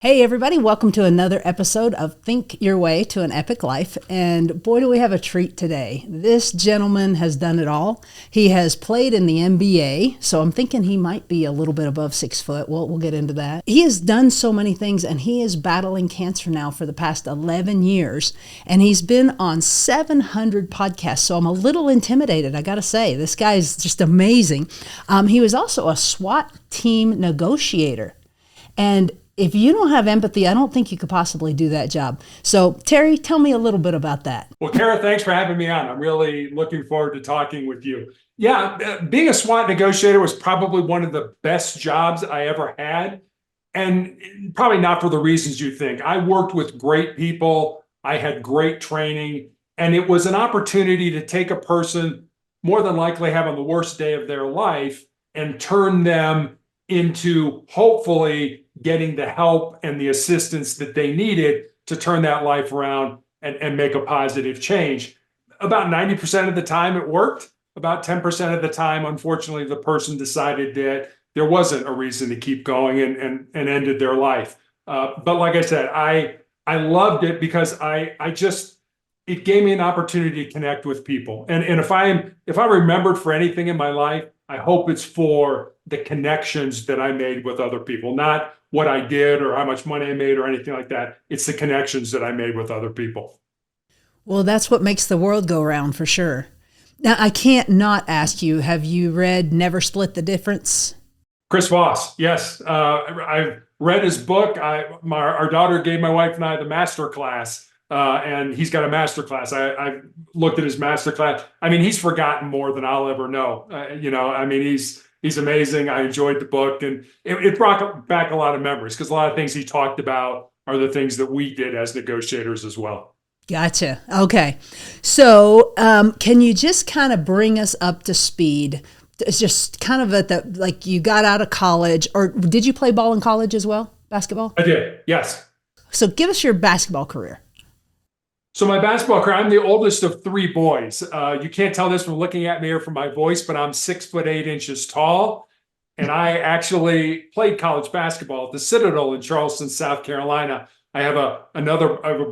Hey everybody, welcome to another episode of Think Your Way to an Epic Life. And boy, do we have a treat today. This gentleman has done it all. He has played in the NBA, so I'm thinking he might be a little bit above 6 foot. We'll get into that. He has done so many things, and he is battling cancer now for the past 11 years. And he's been on 700 podcasts, so I'm a little intimidated, I gotta say. This guy is just amazing. He was also a SWAT team negotiator. And if you don't have empathy, I don't think you could possibly do that job. So, Terry, tell me a little bit about that. Well, Kara, thanks for having me on. I'm really looking forward to talking with you. Yeah, being a SWAT negotiator was probably one of the best jobs I ever had. And probably not for the reasons you think. I worked with great people. I had great training. And it was an opportunity to take a person more than likely having the worst day of their life and turn them into hopefully getting the help and the assistance that they needed to turn that life around and make a positive change. About 90% of the time it worked. About 10% of the time, unfortunately, the person decided that there wasn't a reason to keep going and ended their life. But like I said, I loved it because it gave me an opportunity to connect with people. And if I remembered for anything in my life, I hope it's for the connections that I made with other people, not what I did or how much money I made or anything like that. It's the connections that I made with other people. Well, that's what makes the world go round for sure. Now, I can't not ask you, have you read Never Split the Difference? Chris Voss, yes. I've read his book. Our daughter gave my wife and I the master class. And he's got a master class. I looked at his master class. I mean, he's forgotten more than I'll ever know. He's amazing. I enjoyed the book, and it brought back a lot of memories because a lot of things he talked about are the things that we did as negotiators as well. Gotcha. Okay. So can you just kind of bring us up to speed? It's just kind of like you got out of college, or did you play ball in college as well? Basketball? I did, yes. So give us your basketball career. So my basketball career, I'm the oldest of three boys. You can't tell this from looking at me or from my voice, but I'm 6'8" tall. And I actually played college basketball at the Citadel in Charleston, South Carolina. I have a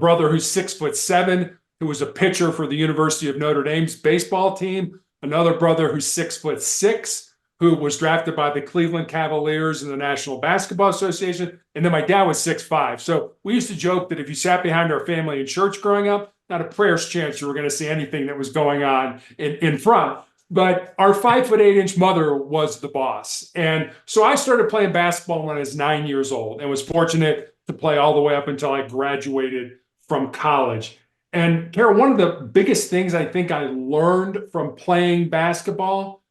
brother who's 6'7", who was a pitcher for the University of Notre Dame's baseball team. Another brother who's 6'6", who was drafted by the Cleveland Cavaliers in the National Basketball Association. And then my dad was 6'5". So we used to joke that if you sat behind our family in church growing up, not a prayer's chance you were going to see anything that was going on in front. But our 5'8" mother was the boss. And so I started playing basketball when I was 9 years old and was fortunate to play all the way up until I graduated from college. And Kara, one of the biggest things I think I learned from playing basketball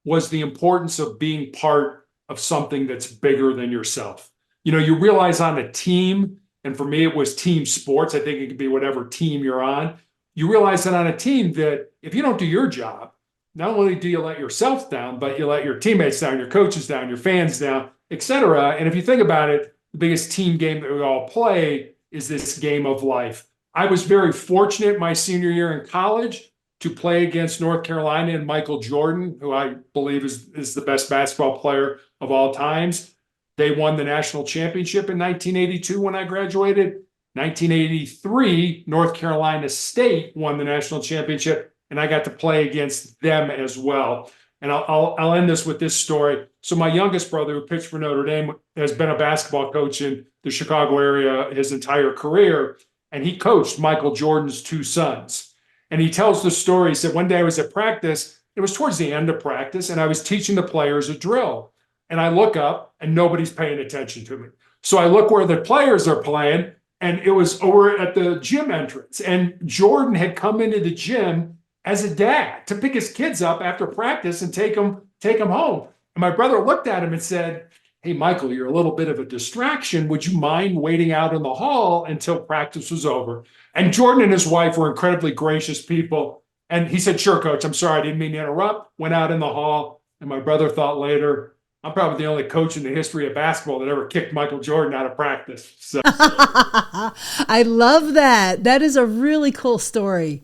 was the importance of being part of something that's bigger than yourself. You know, you realize on a team, and for me, it was team sports. I think it could be whatever team you're on. You realize that on a team that if you don't do your job, not only do you let yourself down, but you let your teammates down, your coaches down, your fans down, et cetera. And if you think about it, the biggest team game that we all play is this game of life. I was very fortunate my senior year in college to play against North Carolina and Michael Jordan, who I believe is the best basketball player of all times. They won the national championship in 1982 when I graduated. 1983, North Carolina State won the national championship, and I got to play against them as well. And I'll end this with this story. So my youngest brother, who pitched for Notre Dame, has been a basketball coach in the Chicago area his entire career, and he coached Michael Jordan's two sons. And he tells the story. He said, one day I was at practice. It was towards the end of practice, and I was teaching the players a drill. And I look up, and nobody's paying attention to me. So I look where the players are playing, and it was over at the gym entrance. And Jordan had come into the gym as a dad to pick his kids up after practice and take them home. And my brother looked at him and said, "Hey, Michael, you're a little bit of a distraction. Would you mind waiting out in the hall until practice was over?" And Jordan and his wife were incredibly gracious people. And he said, "Sure, coach, I'm sorry, I didn't mean to interrupt." Went out in the hall. And my brother thought later, I'm probably the only coach in the history of basketball that ever kicked Michael Jordan out of practice. So I love that. That is a really cool story.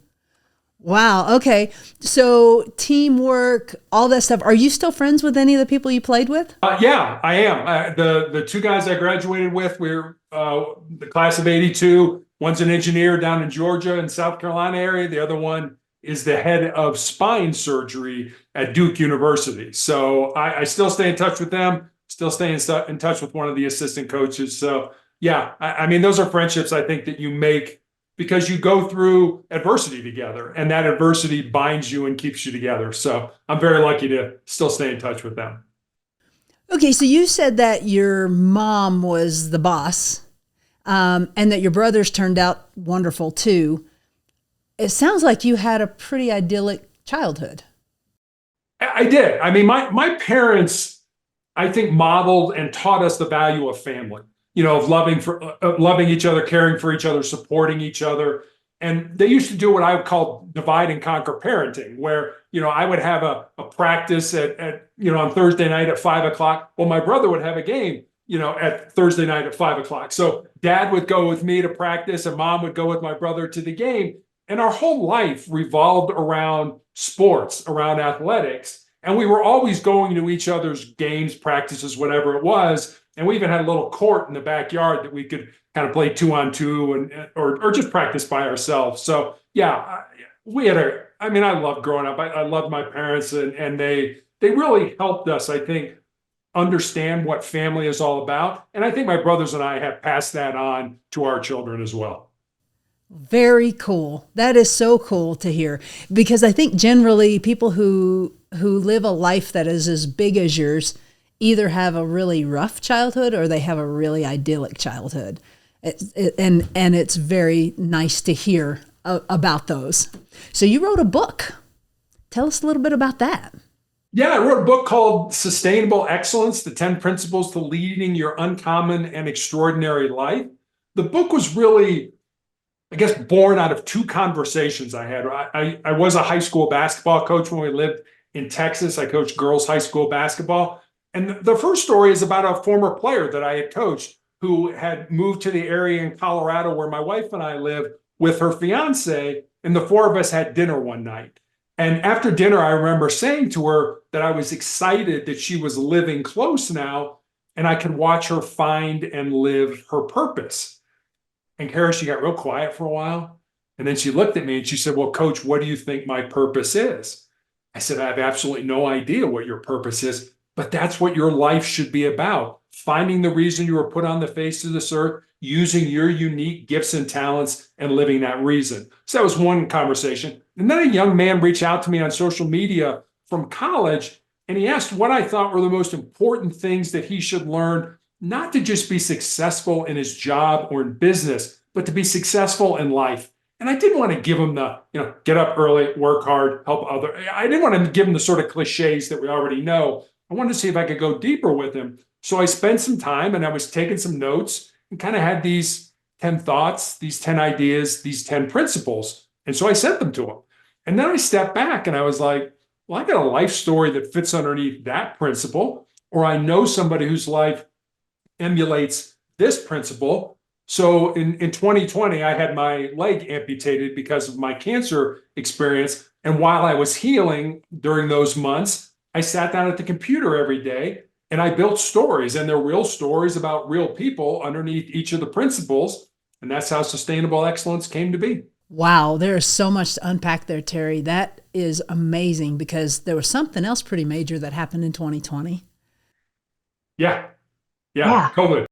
Wow. Okay. So teamwork, all that stuff. Are you still friends with any of the people you played with? Yeah, I am. The two guys I graduated with, we're the class of '82. One's an engineer down in Georgia and South Carolina area. The other one is the head of spine surgery at Duke University. So I still stay in touch with them. Still stay in touch with one of the assistant coaches. So yeah, I mean, those are friendships I think that you make because you go through adversity together, and that adversity binds you and keeps you together. So I'm very lucky to still stay in touch with them. Okay. So you said that your mom was the boss, and that your brothers turned out wonderful too. It sounds like you had a pretty idyllic childhood. I did. I mean, my parents, I think, modeled and taught us the value of family. Of loving each other, caring for each other, supporting each other. And they used to do what I would call divide and conquer parenting, where I would have a practice at on Thursday night at 5 o'clock. Well, my brother would have a game, at Thursday night at 5 o'clock. So dad would go with me to practice, and mom would go with my brother to the game. And our whole life revolved around sports, around athletics. And we were always going to each other's games, practices, whatever it was. And we even had a little court in the backyard that we could kind of play 2-on-2 or just practice by ourselves. So yeah, we had I mean, I loved growing up. I loved my parents, and they really helped us, I think, understand what family is all about. And I think my brothers and I have passed that on to our children as well. Very cool. That is so cool to hear because I think generally people who live a life that is as big as yours either have a really rough childhood or they have a really idyllic childhood. And it's very nice to hear about those. So you wrote a book. Tell us a little bit about that. Yeah, I wrote a book called Sustainable Excellence: The 10 Principles to Leading Your Uncommon and Extraordinary Life. The book was really, I guess, born out of two conversations I had. I was a high school basketball coach when we lived in Texas. I coached girls high school basketball. And the first story is about a former player that I had coached who had moved to the area in Colorado where my wife and I live with her fiance. And the four of us had dinner one night. And after dinner, I remember saying to her that I was excited that she was living close now and I could watch her find and live her purpose. And Kara, she got real quiet for a while. And then she looked at me and she said, "Well, Coach, what do you think my purpose is?" I said, "I have absolutely no idea what your purpose is, but that's what your life should be about. Finding the reason you were put on the face of this earth, using your unique gifts and talents, and living that reason." So that was one conversation. And then a young man reached out to me on social media from college, and he asked what I thought were the most important things that he should learn, not to just be successful in his job or in business, but to be successful in life. And I didn't want to give him the, get up early, work hard, help other. I didn't want to give him the sort of cliches that we already know. I wanted to see if I could go deeper with him. So I spent some time and I was taking some notes and kind of had these 10 thoughts, these 10 ideas, these 10 principles. And so I sent them to him. And then I stepped back and I was like, well, I got a life story that fits underneath that principle, or I know somebody whose life emulates this principle. So in 2020, I had my leg amputated because of my cancer experience. And while I was healing during those months, I sat down at the computer every day and I built stories, and they're real stories about real people underneath each of the principles. And that's how sustainable excellence came to be. Wow, there is so much to unpack there, Terry. That is amazing because there was something else pretty major that happened in 2020. Yeah. Yeah. COVID.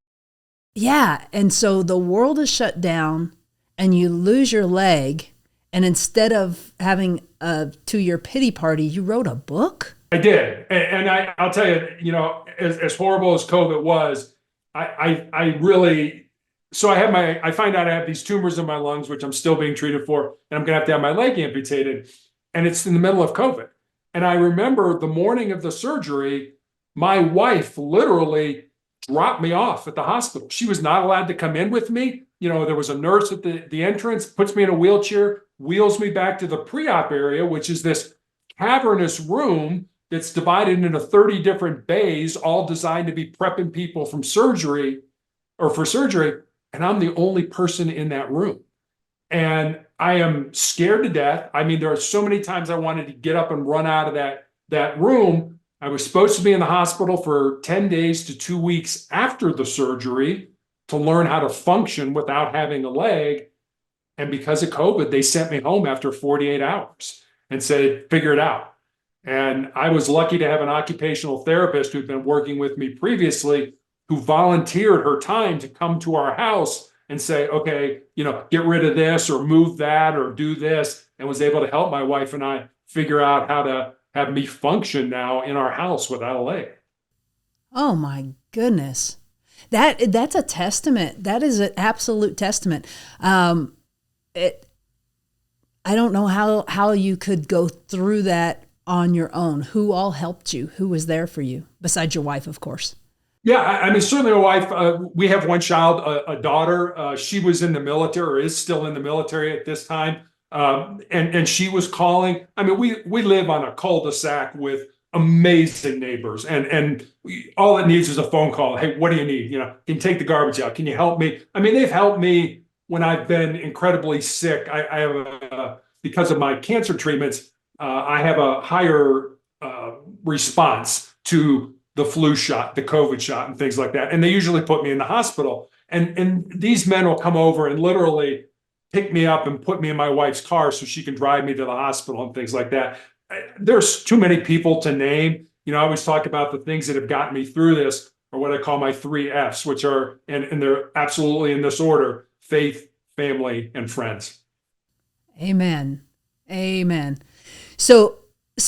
Yeah. And so the world is shut down and you lose your leg. And instead of having a 2-year pity party, you wrote a book? I did. And I'll tell you, as horrible as COVID was, I really, so I find out I have these tumors in my lungs, which I'm still being treated for, and I'm going to have my leg amputated. And it's in the middle of COVID. And I remember the morning of the surgery, my wife literally dropped me off at the hospital. She was not allowed to come in with me. There was a nurse at the entrance, puts me in a wheelchair, wheels me back to the pre-op area, which is this cavernous room that's divided into 30 different bays, all designed to be prepping people from surgery or for surgery. And I'm the only person in that room. And I am scared to death. I mean, there are so many times I wanted to get up and run out of that room. I was supposed to be in the hospital for 10 days to 2 weeks after the surgery to learn how to function without having a leg. And because of COVID, they sent me home after 48 hours and said, figure it out. And I was lucky to have an occupational therapist who'd been working with me previously, who volunteered her time to come to our house and say, okay, get rid of this or move that or do this, and was able to help my wife and I figure out how to have me function now in our house without a leg. Oh my goodness. That's a testament. That is an absolute testament. I don't know how you could go through that on your own. Who all helped you? Who was there for you besides your wife, of course? Yeah, I mean, certainly my wife, we have one child, a daughter. She was in the military, or is still in the military at this time. And she was calling. I mean, we live on a cul-de-sac with amazing neighbors, and all it needs is a phone call. Hey, what do you need? Can you take the garbage out? Can you help me? I mean, they've helped me when I've been incredibly sick. I have because of my cancer treatments, I have a higher response to the flu shot, the COVID shot, and things like that. And they usually put me in the hospital. And these men will come over and literally pick me up and put me in my wife's car so she can drive me to the hospital and things like that. There's too many people to name. I always talk about the things that have gotten me through this, or what I call my 3 Fs, which are, and they're absolutely in this order: faith, family, and friends. Amen. Amen. So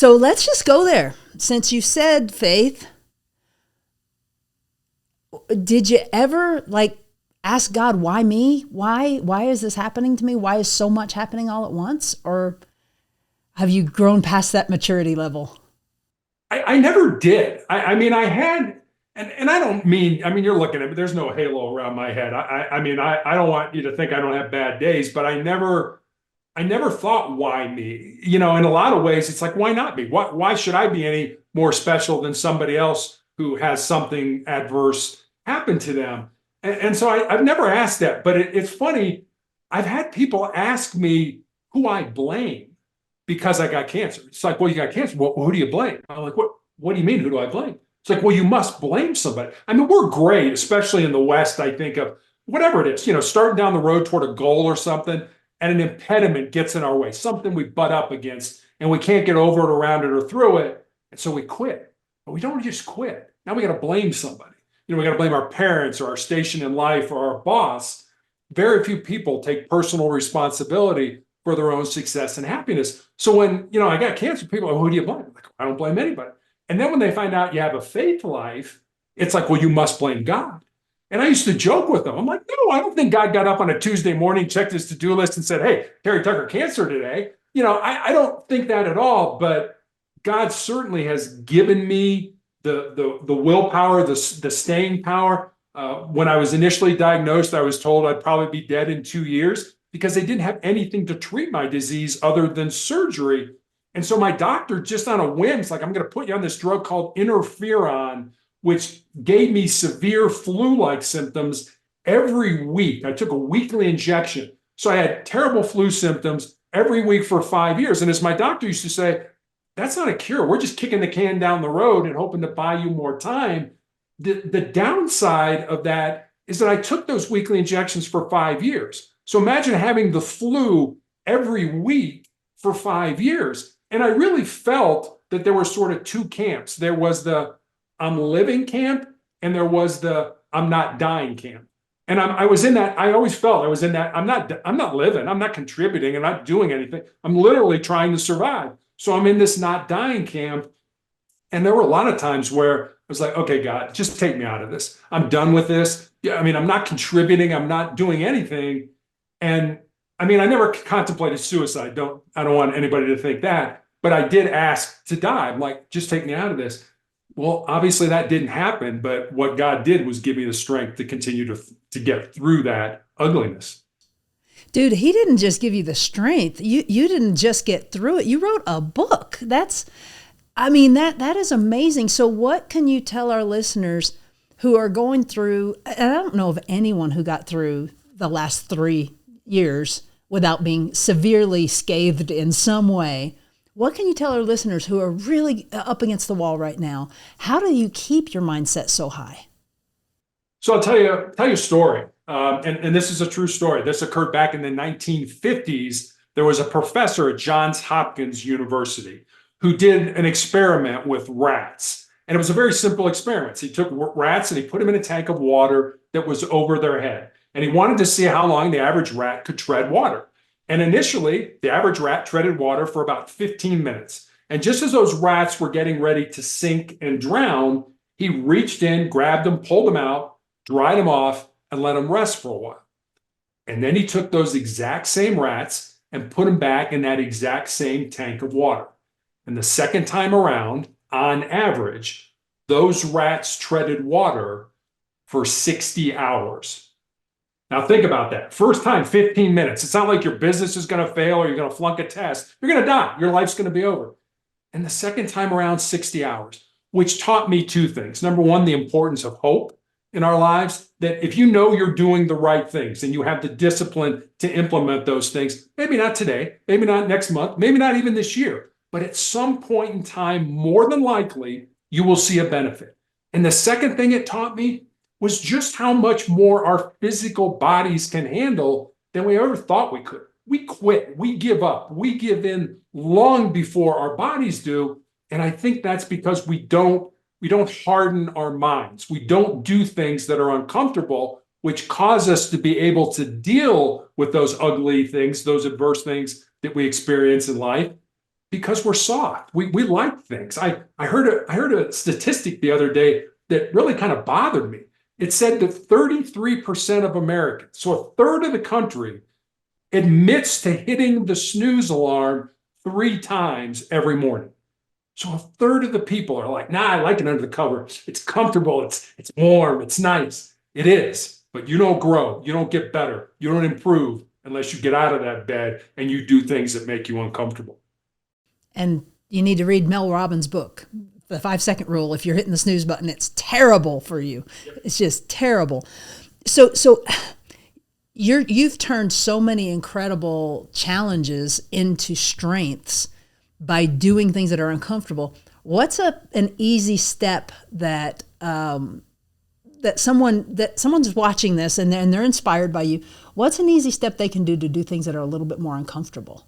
let's just go there. Since you said faith, did you ever ask God, why me? Why is this happening to me? Why is so much happening all at once? Or have you grown past that maturity level? I never did. I mean, I had, and I don't mean, you're looking at me, there's no halo around my head. I mean, I don't want you to think I don't have bad days, but I never thought, why me? In a lot of ways, it's like, why not me? Why should I be any more special than somebody else who has something adverse happen to them? And so I've never asked that, but it's funny. I've had people ask me who I blame because I got cancer. It's like, well, you got cancer. Well, who do you blame? I'm like, what do you mean? Who do I blame? It's like, well, you must blame somebody. I mean, we're great, especially in the West. I think of whatever it is, starting down the road toward a goal or something, and an impediment gets in our way, something we butt up against, and we can't get over it, around it, or through it. And so we quit. But we don't just quit. Now we got to blame somebody. We got to blame our parents or our station in life or our boss. Very few people take personal responsibility for their own success and happiness. So when, I got cancer, people are, who do you blame? I'm like, I don't blame anybody. And then when they find out you have a faith life, it's like, well, you must blame God. And I used to joke with them. I'm like, no, I don't think God got up on a Tuesday morning, checked his to-do list and said, hey, Terry Tucker, cancer today. I don't think that at all, but God certainly has given me the willpower, the staying power. When I was initially diagnosed, I was told I'd probably be dead in 2 years because they didn't have anything to treat my disease other than surgery. And so my doctor, just on a whim, is like, I'm going to put you on this drug called interferon, which gave me severe flu-like symptoms every week. I took a weekly injection. So I had terrible flu symptoms every week for 5 years. And as my doctor used to say, that's not a cure. We're just kicking the can down the road and hoping to buy you more time. The downside of that is that I took those weekly injections for 5 years. So imagine having the flu every week for 5 years. And I really felt that there were sort of two camps. There was the I'm living camp, and there was the I'm not dying camp. And I was in that. I always felt I was in that. I'm not living. I'm not contributing. I'm not doing anything. I'm literally trying to survive. So I'm in this not dying camp. And there were a lot of times where I was like, okay, God, just take me out of this. I'm done with this. Yeah, I'm not contributing. I'm not doing anything. And I never contemplated suicide. I don't want anybody to think that, but I did ask to die. I'm like, just take me out of this. Well, obviously that didn't happen, but what God did was give me the strength to continue to get through that ugliness. Dude, he didn't just give you the strength. You didn't just get through it. You wrote a book. That is amazing. So what can you tell our listeners who are going through, and I don't know of anyone who got through the last 3 years without being severely scathed in some way. What can you tell our listeners who are really up against the wall right now? How do you keep your mindset so high? So I'll tell you a story. And this is a true story. This occurred back in the 1950s. There was a professor at Johns Hopkins University who did an experiment with rats. And it was a very simple experiment. He took rats and he put them in a tank of water that was over their head. And he wanted to see how long the average rat could tread water. And initially, the average rat treaded water for about 15 minutes. And just as those rats were getting ready to sink and drown, he reached in, grabbed them, pulled them out, dried them off, and let them rest for a while. And then he took those exact same rats and put them back in that exact same tank of water. And the second time around, on average, those rats treaded water for 60 hours. Now think about that. First time, 15 minutes. It's not like your business is going to fail or you're going to flunk a test. You're going to die. Your life's going to be over. And the second time around, 60 hours, which taught me two things. Number one, the importance of hope in our lives, that if you know you're doing the right things and you have the discipline to implement those things, maybe not today, maybe not next month, maybe not even this year, but at some point in time, more than likely, you will see a benefit. And the second thing it taught me was just how much more our physical bodies can handle than we ever thought we could. We quit, we give up, we give in long before our bodies do. And I think that's because we don't harden our minds. We don't do things that are uncomfortable, which cause us to be able to deal with those ugly things, those adverse things that we experience in life, because we're soft. We like things. I heard a statistic the other day that really kind of bothered me. It said that 33% of Americans, so a third of the country, admits to hitting the snooze alarm 3 times every morning. So a third of the people are like, nah, I like it under the cover. It's comfortable. It's warm. It's nice. It is. But you don't grow. You don't get better. You don't improve unless you get out of that bed and you do things that make you uncomfortable. And you need to read Mel Robbins' book, The 5-Second Rule. If you're hitting the snooze button, it's terrible for you. It's just terrible. So you've turned so many incredible challenges into strengths by doing things that are uncomfortable. What's an easy step that someone's watching this and they're inspired by you? What's an easy step they can do to do things that are a little bit more uncomfortable?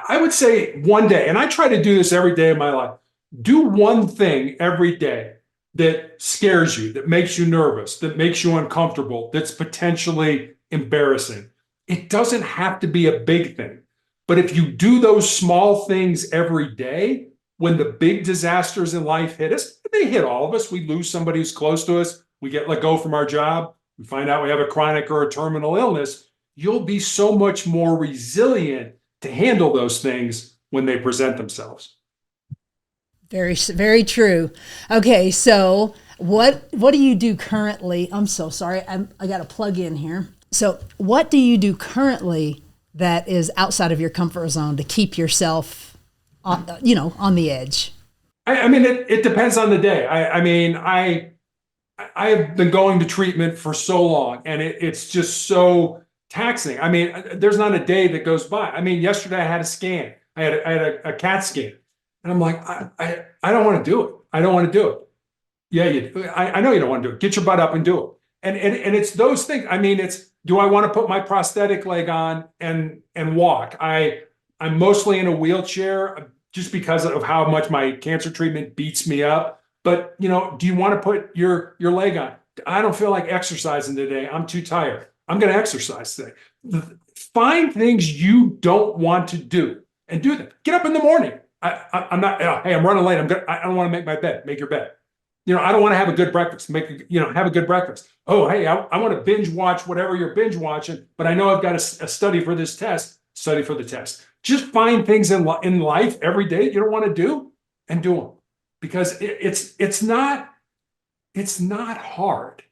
I would say one day, and I try to do this every day of my life. Do one thing every day that scares you, that makes you nervous, that makes you uncomfortable, that's potentially embarrassing. It doesn't have to be a big thing. But if you do those small things every day, when the big disasters in life hit us, they hit all of us. We lose somebody who's close to us. We get let go from our job. We find out we have a chronic or a terminal illness. You'll be so much more resilient to handle those things when they present themselves. Very, very true. Okay, so what do you do currently? I'm so sorry. I got to plug in here. So what do you do currently that is outside of your comfort zone to keep yourself, on the edge? I mean, it depends on the day. I have been going to treatment for so long, and it's just so taxing. I mean, there's not a day that goes by. I mean, yesterday I had a scan. I had a CAT scan, and I'm like, I don't want to do it. I don't want to do it. Yeah, you do. I know you don't want to do it. Get your butt up and do it. And it's those things. I mean, do I want to put my prosthetic leg on and walk? I'm mostly in a wheelchair just because of how much my cancer treatment beats me up. But, do you want to put your leg on? I don't feel like exercising today. I'm too tired. I'm going to exercise today. Find things you don't want to do and do them. Get up in the morning. I'm not, hey, I'm running late. I don't want to make my bed. Make your bed. I don't want to have a good breakfast. Have a good breakfast. Oh, hey, I want to binge watch whatever you're binge watching, but I know I've got a study for this test. Study for the test. Just find things in life every day that you don't want to do and do them, because it's not hard,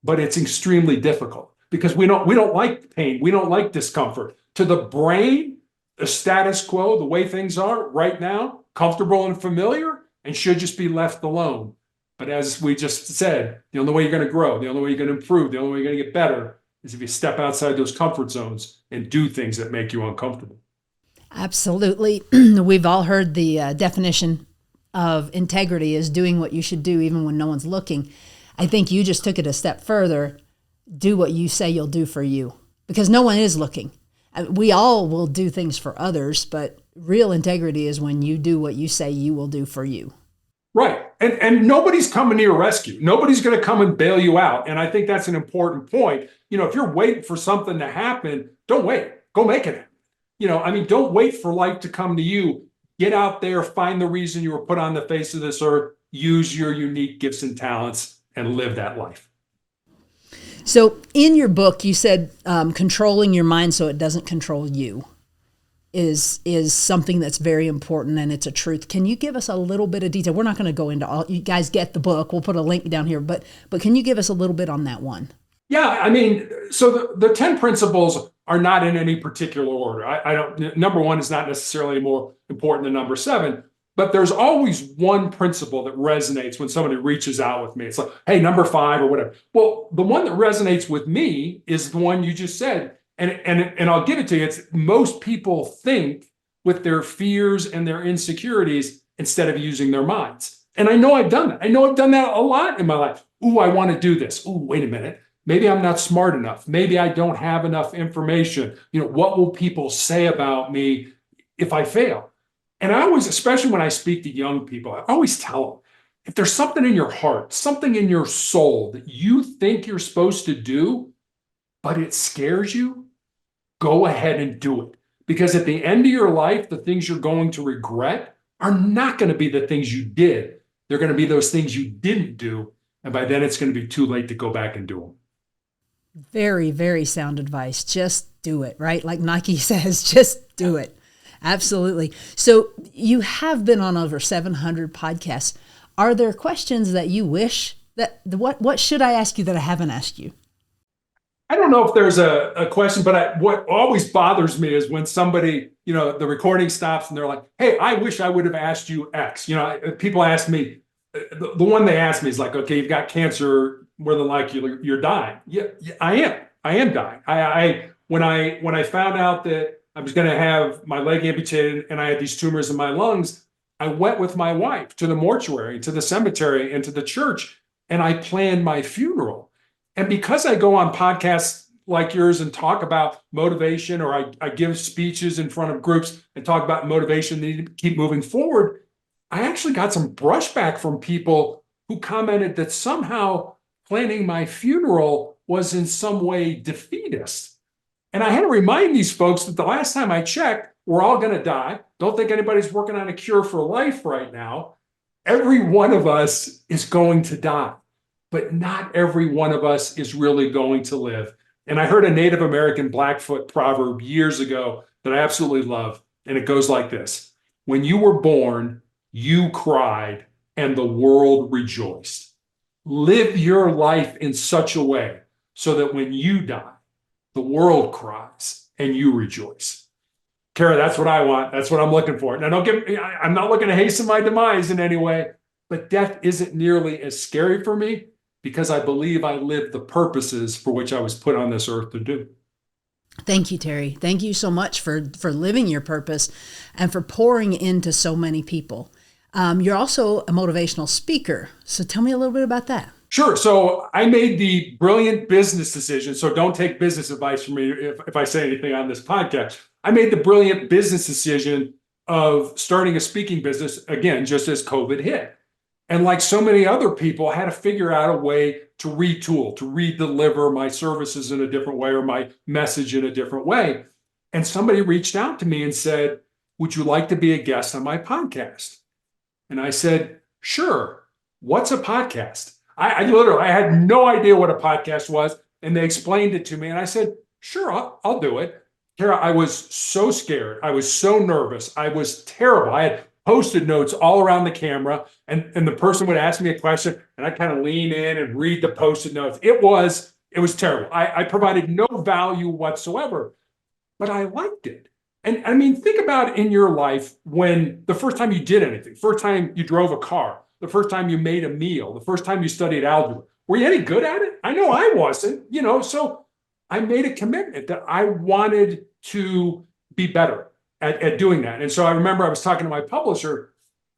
but it's extremely difficult because we don't like pain. We don't like discomfort. To the brain, the status quo, the way things are right now, comfortable and familiar, and should just be left alone. But as we just said, the only way you're going to grow, the only way you're going to improve, the only way you're going to get better is if you step outside those comfort zones and do things that make you uncomfortable. Absolutely. We've all heard the definition of integrity is doing what you should do even when no one's looking. I think you just took it a step further. Do what you say you'll do for you, because no one is looking. We all will do things for others, but real integrity is when you do what you say you will do for you. Right. And nobody's coming to your rescue. Nobody's going to come and bail you out. And I think that's an important point. If you're waiting for something to happen, don't wait. Go make it happen. Don't wait for life to come to you. Get out there, find the reason you were put on the face of this earth, use your unique gifts and talents, and live that life. So in your book, you said controlling your mind so it doesn't control you is something that's very important, and it's a truth. Can you give us a little bit of detail? We're not going to go into all. You guys get the book. We'll put a link down here, but can you give us a little bit on that one? Yeah, so the 10 principles are not in any particular order. I don't. Number one is not necessarily more important than number 7, but there's always one principle that resonates when somebody reaches out with me. It's like, hey, number 5 or whatever. Well, the one that resonates with me is the one you just said. And I'll give it to you. It's most people think with their fears and their insecurities instead of using their minds. And I know I've done that. I know I've done that a lot in my life. Ooh, I want to do this. Ooh, wait a minute. Maybe I'm not smart enough. Maybe I don't have enough information. What will people say about me if I fail? And I always, especially when I speak to young people, I always tell them, if there's something in your heart, something in your soul that you think you're supposed to do, but it scares you, go ahead and do it. Because at the end of your life, the things you're going to regret are not going to be the things you did. They're going to be those things you didn't do. And by then it's going to be too late to go back and do them. Very, very sound advice. Just do it, right? Like Nike says, just do it. Absolutely. So you have been on over 700 podcasts. Are there questions that you wish that, what should I ask you that I haven't asked you? I don't know if there's a question, but what always bothers me is when somebody, the recording stops and they're like, hey, I wish I would have asked you X. People ask me, the one they ask me is like, okay, you've got cancer, more than likely you're dying. Yeah, I am dying. When I found out that I was going to have my leg amputated and I had these tumors in my lungs, I went with my wife to the mortuary, to the cemetery, and to the church, and I planned my funeral. And because I go on podcasts like yours and talk about motivation, or I give speeches in front of groups and talk about motivation, they need to keep moving forward, I actually got some brushback from people who commented that somehow planning my funeral was in some way defeatist. And I had to remind these folks that the last time I checked, we're all going to die. Don't think anybody's working on a cure for life right now. Every one of us is going to die. But not every one of us is really going to live. And I heard a Native American Blackfoot proverb years ago that I absolutely love. And it goes like this: when you were born, you cried and the world rejoiced. Live your life in such a way so that when you die, the world cries and you rejoice. Kara, that's what I want. That's what I'm looking for. Now, I'm not looking to hasten my demise in any way, but death isn't nearly as scary for me, because I believe I live the purposes for which I was put on this earth to do. Thank you, Terry. Thank you so much for living your purpose and for pouring into so many people. You're also a motivational speaker. So tell me a little bit about that. Sure. So I made the brilliant business decision. So don't take business advice from me if I say anything on this podcast. I made the brilliant business decision of starting a speaking business, again, just as COVID hit. And like so many other people, I had to figure out a way to retool, to redeliver my services in a different way or my message in a different way. And somebody reached out to me and said, would you like to be a guest on my podcast? And I said, sure. What's a podcast? I had no idea what a podcast was. And they explained it to me. And I said, sure, I'll do it. Kara, I was so scared. I was so nervous. I was terrible. I had Post-it notes all around the camera, and the person would ask me a question, and I kind of lean in and read the Post-it notes. It was terrible. I provided no value whatsoever, but I liked it. And think about in your life when the first time you did anything, first time you drove a car, the first time you made a meal, the first time you studied algebra. Were you any good at it? I know I wasn't, so I made a commitment that I wanted to be better at doing that. And so I remember I was talking to my publisher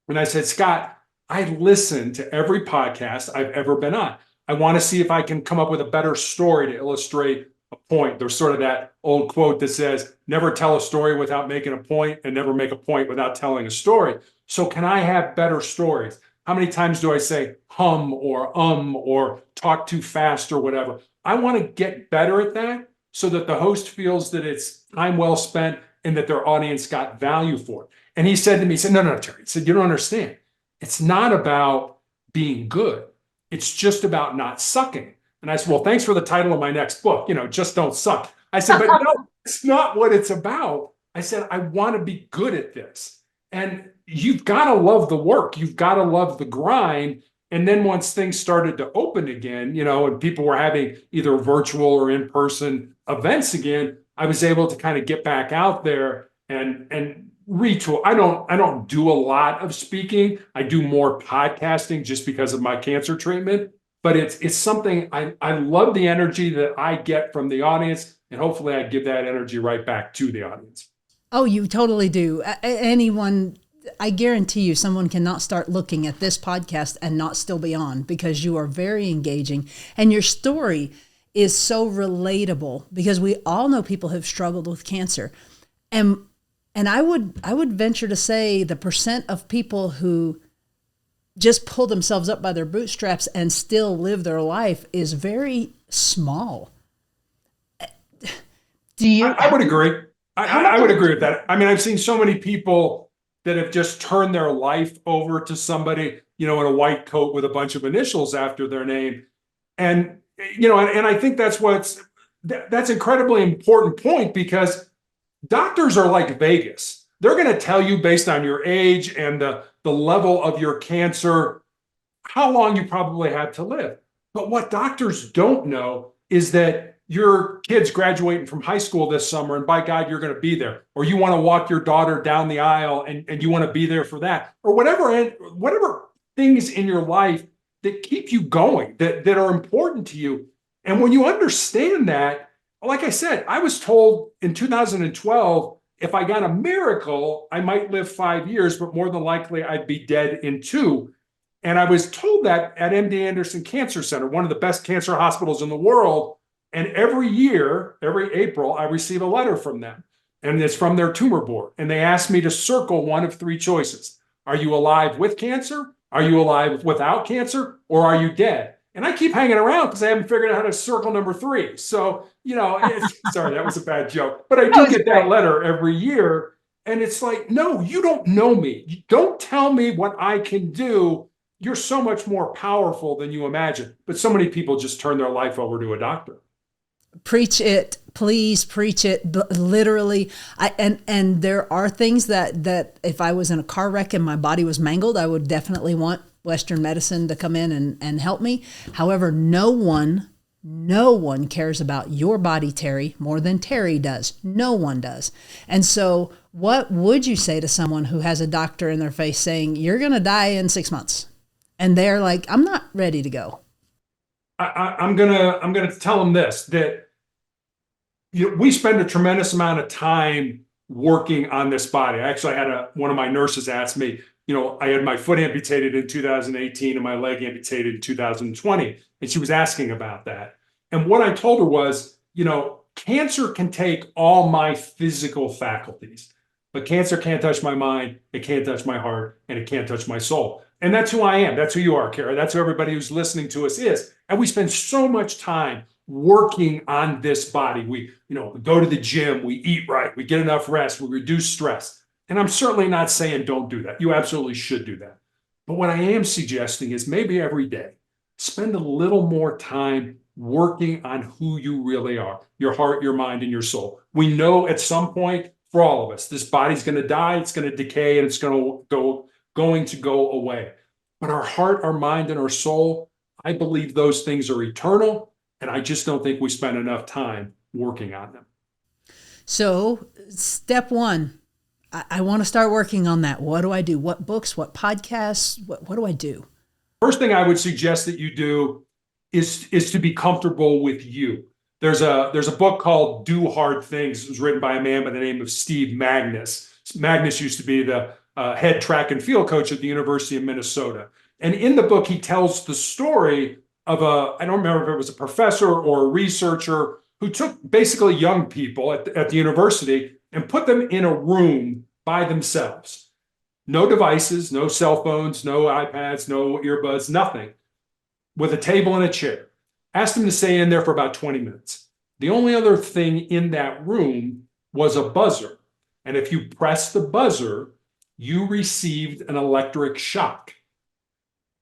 and I said, Scott, I listen to every podcast I've ever been on. I want to see if I can come up with a better story to illustrate a point. There's sort of that old quote that says, never tell a story without making a point and never make a point without telling a story. So can I have better stories? How many times do I say hum or talk too fast or whatever? I want to get better at that so that the host feels that it's time well spent and that their audience got value for it. And he said to me, he said, no, Terry, he said, you don't understand. It's not about being good. It's just about not sucking. And I said, well, thanks for the title of my next book, Just Don't Suck. I said, but no, it's not what it's about. I said, I want to be good at this. And you've got to love the work. You've got to love the grind. And then once things started to open again, and people were having either virtual or in-person events again, I was able to kind of get back out there and retool. I don't do a lot of speaking. I do more podcasting just because of my cancer treatment. But it's something I love the energy that I get from the audience, and hopefully I give that energy right back to the audience. Oh, you totally do. Anyone, I guarantee you, someone cannot start looking at this podcast and not still be on, because you are very engaging and your story is so relatable, because we all know people have struggled with cancer. And I would venture to say the percent of people who just pull themselves up by their bootstraps and still live their life is very small. Do you? I would agree. I would agree with that. I mean, I've seen so many people that have just turned their life over to somebody, in a white coat with a bunch of initials after their name. And, and I think that's incredibly important point, because doctors are like Vegas. They're going to tell you based on your age and the level of your cancer, how long you probably have to live. But what doctors don't know is that your kid's graduating from high school this summer, and by God, you're going to be there. Or you want to walk your daughter down the aisle and you want to be there for that. Or whatever things in your life that keep you going, that are important to you. And when you understand that, like I said, I was told in 2012, if I got a miracle, I might live 5 years, but more than likely I'd be dead in 2. And I was told that at MD Anderson Cancer Center, one of the best cancer hospitals in the world. And every year, every April, I receive a letter from them. And it's from their tumor board. And they ask me to circle one of 3 choices. Are you alive with cancer? Are you alive without cancer? Or are you dead? And I keep hanging around because I haven't figured out how to circle number 3. So, sorry, that was a bad joke. But I do get that letter every year. And it's like, no, you don't know me. Don't tell me what I can do. You're so much more powerful than you imagine. But so many people just turn their life over to a doctor. Preach it, please preach it. Literally, and there are things that if I was in a car wreck and my body was mangled, I would definitely want Western medicine to come in and help me. However, no one cares about your body, Terry, more than Terry does. No one does. And so what would you say to someone who has a doctor in their face saying, you're going to die in 6 months? And they're like, I'm not ready to go. I'm gonna tell them this, that we spend a tremendous amount of time working on this body. I actually had one of my nurses ask me, I had my foot amputated in 2018 and my leg amputated in 2020, and she was asking about that. And what I told her was, cancer can take all my physical faculties, but cancer can't touch my mind, it can't touch my heart, and it can't touch my soul. And that's who I am. That's who you are, Kara. That's who everybody who's listening to us is. And we spend so much time working on this body. We go to the gym, we eat right, we get enough rest, we reduce stress. And I'm certainly not saying don't do that. You absolutely should do that. But what I am suggesting is maybe every day, spend a little more time working on who you really are, your heart, your mind, and your soul. We know at some point, for all of us, this body's going to die, it's going to decay, and it's going to go away. But our heart, our mind, and our soul, I believe those things are eternal, and I just don't think we spend enough time working on them. So, step 1, I want to start working on that. What do I do? What books? What podcasts? What do I do? First thing I would suggest that you do is to be comfortable with you. There's a book called Do Hard Things. It was written by a man by the name of Steve Magnus. Magnus used to be the head track and field coach at the University of Minnesota. And in the book, he tells the story of I don't remember if it was a professor or a researcher who took basically young people at the university and put them in a room by themselves. No devices, no cell phones, no iPads, no earbuds, nothing, with a table and a chair. Asked them to stay in there for about 20 minutes. The only other thing in that room was a buzzer. And if you pressed the buzzer, you received an electric shock.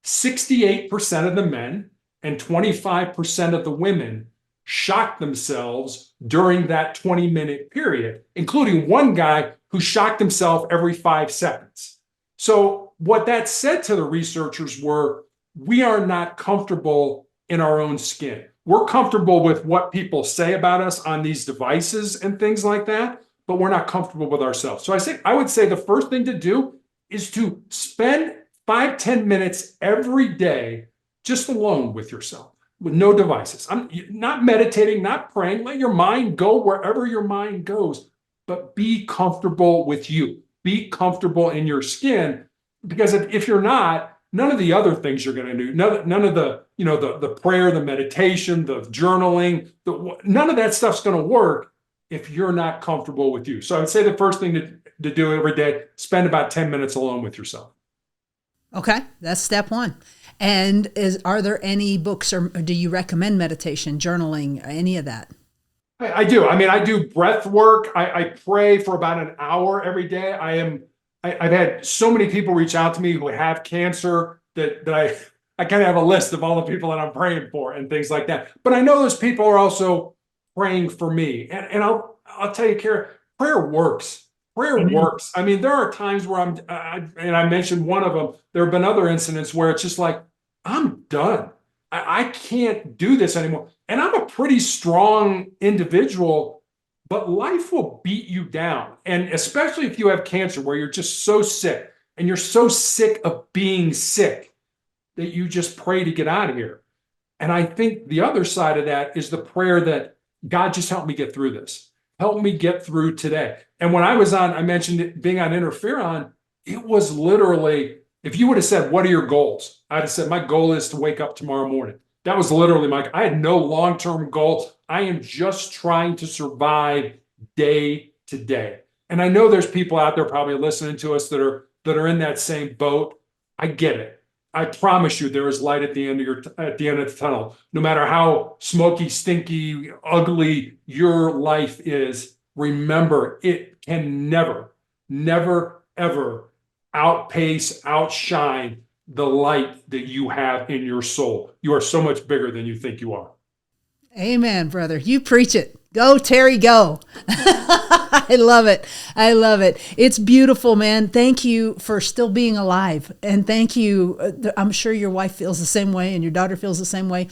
68% of the men and 25% of the women shocked themselves during that 20-minute period, including one guy who shocked himself every 5 seconds. So what that said to the researchers were, we are not comfortable in our own skin. We're comfortable with what people say about us on these devices and things like that, but we're not comfortable with ourselves. So I would say the first thing to do is to spend 5-10 minutes every day just alone with yourself, with no devices. I'm not meditating, not praying. Let your mind go wherever your mind goes, but be comfortable with you. Be comfortable in your skin, because if you're not, none of the other things you're going to do, none of the, the prayer, the meditation, the journaling, none of that stuff's going to work if you're not comfortable with you. So I would say the first thing to do every day, spend about 10 minutes alone with yourself. Okay, that's step one. And are there any books or do you recommend meditation, journaling, any of that? I do. I mean, I do breath work. I pray for about an hour every day. I've had so many people reach out to me who have cancer that I kind of have a list of all the people that I'm praying for and things like that. But I know those people are also praying for me. And I'll tell you, Kara, prayer works. Prayer Amen. works. I mean, there are times where and I mentioned one of them. There have been other incidents where it's just like, I'm done. I can't do this anymore. And I'm a pretty strong individual, but life will beat you down. And especially if you have cancer, where you're just so sick and you're so sick of being sick that you just pray to get out of here. And I think the other side of that is the prayer that God, just help me get through this. Help me get through today. And when I mentioned it being on Interferon, it was literally, if you would have said, what are your goals? I'd have said, my goal is to wake up tomorrow morning. That was literally I had no long-term goal. I am just trying to survive day to day. And I know there's people out there probably listening to us that are in that same boat. I get it. I promise you there is light at the end of the tunnel. No matter how smoky, stinky, ugly your life is, remember it can never, never, ever outpace, outshine the light that you have in your soul. You are so much bigger than you think you are. Amen, brother. You preach it. Go, Terry, go. I love it. I love it. It's beautiful, man. Thank you for still being alive. And thank you. I'm sure your wife feels the same way and your daughter feels the same way.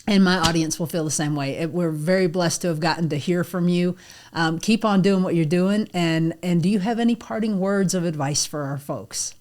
And my audience will feel the same way. We're very blessed to have gotten to hear from you. Keep on doing what you're doing. And do you have any parting words of advice for our folks?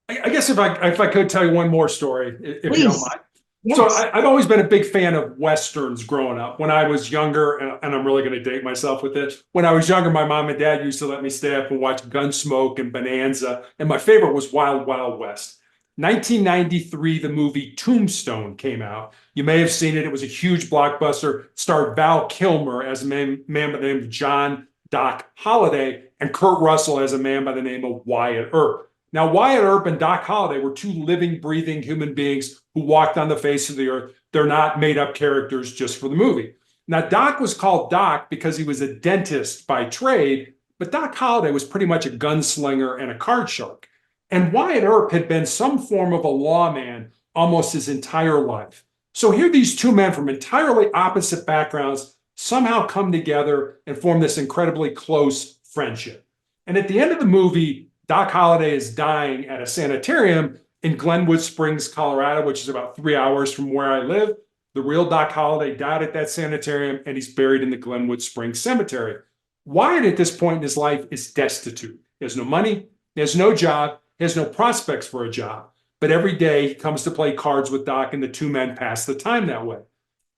I guess if I could tell you one more story, if Please. you don't mind. Yes. So I've always been a big fan of Westerns growing up. When I was younger, and I'm really going to date myself with this, when I was younger, my mom and dad used to let me stay up and watch Gunsmoke and Bonanza. And my favorite was Wild Wild West. 1993, the movie Tombstone came out. You may have seen it. It was a huge blockbuster. Starred Val Kilmer as a man by the name of John Doc Holliday and Kurt Russell as a man by the name of Wyatt Earp. Now, Wyatt Earp and Doc Holliday were two living, breathing human beings who walked on the face of the earth. They're not made-up characters just for the movie. Now, Doc was called Doc because he was a dentist by trade, but Doc Holliday was pretty much a gunslinger and a card shark. And Wyatt Earp had been some form of a lawman almost his entire life. So here these two men from entirely opposite backgrounds somehow come together and form this incredibly close friendship. And at the end of the movie, Doc Holliday is dying at a sanitarium in Glenwood Springs, Colorado, which is about 3 hours from where I live. The real Doc Holliday died at that sanitarium, and he's buried in the Glenwood Springs Cemetery. Wyatt, at this point in his life, is destitute. He has no money, he has no job, he has no prospects for a job. But every day he comes to play cards with Doc, and the two men pass the time that way.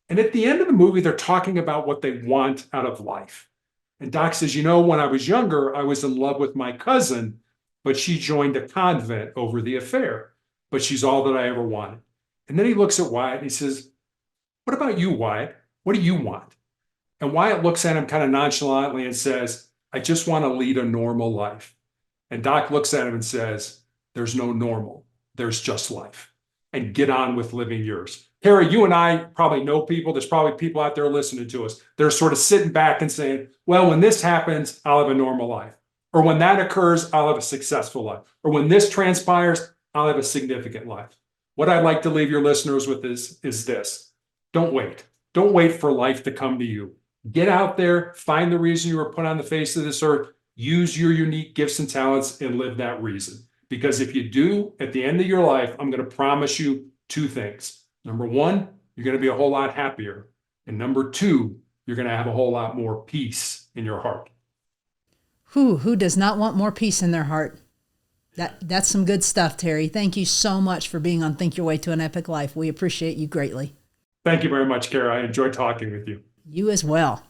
And at the end of the movie, they're talking about what they want out of life. And Doc says, when I was younger, I was in love with my cousin, but she joined a convent over the affair. But she's all that I ever wanted. And then he looks at Wyatt and he says, what about you, Wyatt? What do you want? And Wyatt looks at him kind of nonchalantly and says, I just want to lead a normal life. And Doc looks at him and says, there's no normal. There's just life. And get on with living yours. Kara, you and I probably know people. There's probably people out there listening to us. They're sort of sitting back and saying, well, when this happens, I'll have a normal life. Or when that occurs, I'll have a successful life. Or when this transpires, I'll have a significant life. What I'd like to leave your listeners with is this. Don't wait. Don't wait for life to come to you. Get out there, find the reason you were put on the face of this earth, use your unique gifts and talents, and live that reason. Because if you do, at the end of your life, I'm going to promise you two things. Number one, you're going to be a whole lot happier. And number two, you're going to have a whole lot more peace in your heart. Who does not want more peace in their heart? That's some good stuff, Terry. Thank you so much for being on Think Your Way to an Epic Life. We appreciate you greatly. Thank you very much, Kara. I enjoyed talking with you. You as well.